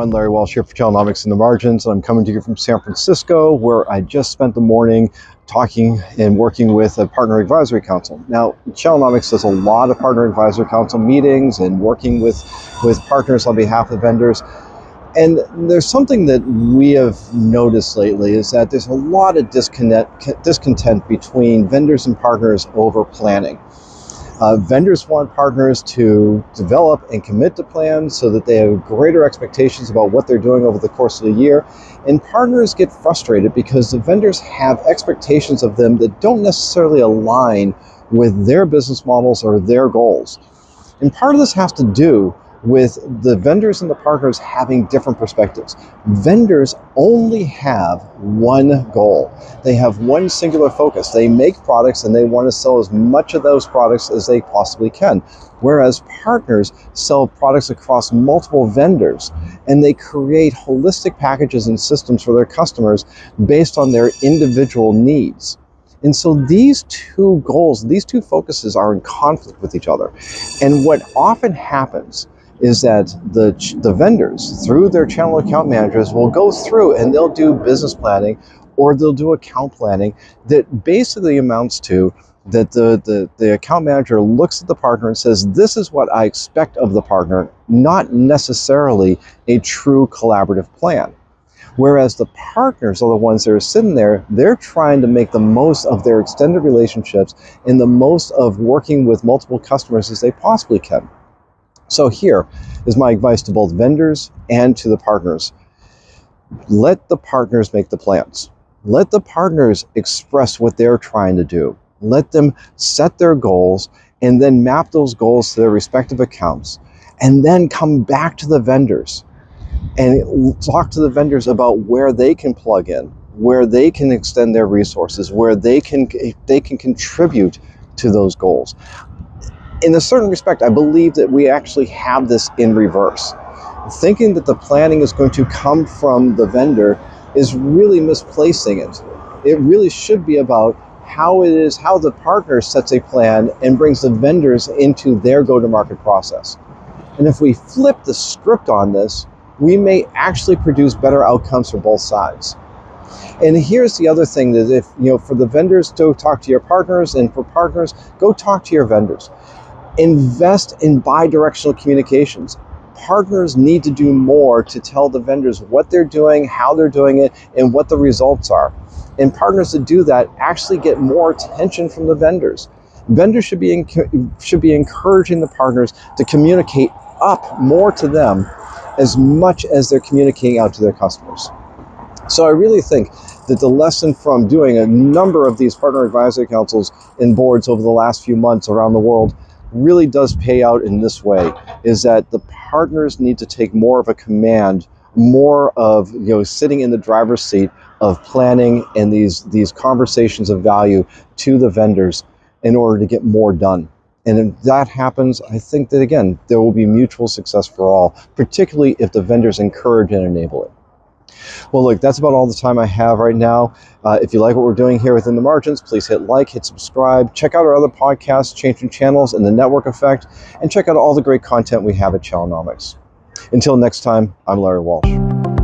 everyone, Larry Walsh here for Channelnomics and the Margins. I'm coming to you from San Francisco, where I just spent the morning talking and working with a partner advisory council. Now, Channelnomics does a lot of partner advisory council meetings and working with partners on behalf of vendors. And there's something that we have noticed lately is that there's a lot of discontent between vendors and partners over planning. Vendors want partners to develop and commit to plans so that they have greater expectations about what they're doing over the course of the year. And partners get frustrated because the vendors have expectations of them that don't necessarily align with their business models or their goals. And part of this has to do with the vendors and the partners having different perspectives. Vendors only have one goal. They have one singular focus. They make products and they want to sell as much of those products as they possibly can. Whereas partners sell products across multiple vendors and they create holistic packages and systems for their customers based on their individual needs. And so these two goals, these two focuses are in conflict with each other. And what often happens is that the vendors, through their channel account managers, will go through and they'll do business planning or they'll do account planning that basically amounts to that the account manager looks at the partner and says, this is what I expect of the partner, not necessarily a true collaborative plan. Whereas the partners are the ones that are sitting there, they're trying to make the most of their extended relationships and the most of working with multiple customers as they possibly can. So here is my advice to both vendors and to the partners. Let the partners make the plans. Let the partners express what they're trying to do. Let them set their goals and then map those goals to their respective accounts, and then come back to the vendors and talk to the vendors about where they can plug in, where they can extend their resources, where they can contribute to those goals. In a certain respect, I believe that we actually have this in reverse. Thinking that the planning is going to come from the vendor is really misplacing it. It really should be about how the partner sets a plan and brings the vendors into their go-to-market process. And if we flip the script on this, we may actually produce better outcomes for both sides. And here's the other thing, that if, for the vendors, to talk to your partners, and for partners, go talk to your vendors. Invest in bi-directional communications. Partners need to do more to tell the vendors what they're doing, how they're doing it, and what the results are. And partners that do that actually get more attention from the vendors. Vendors should be encouraging the partners to communicate up more to them as much as they're communicating out to their customers. So I really think that the lesson from doing a number of these partner advisory councils and boards over the last few months around the world really does pay out in this way, is that the partners need to take more of a command, more of sitting in the driver's seat of planning and these conversations of value to the vendors in order to get more done. And if that happens, I think that, again, there will be mutual success for all, particularly if the vendors encourage and enable it. Well, look, that's about all the time I have right now. If you like what we're doing here within the Margins, please hit like, hit subscribe, check out our other podcasts, Changing Channels and the Network Effect, and check out all the great content we have at Channelnomics. Until next time, I'm Larry Walsh.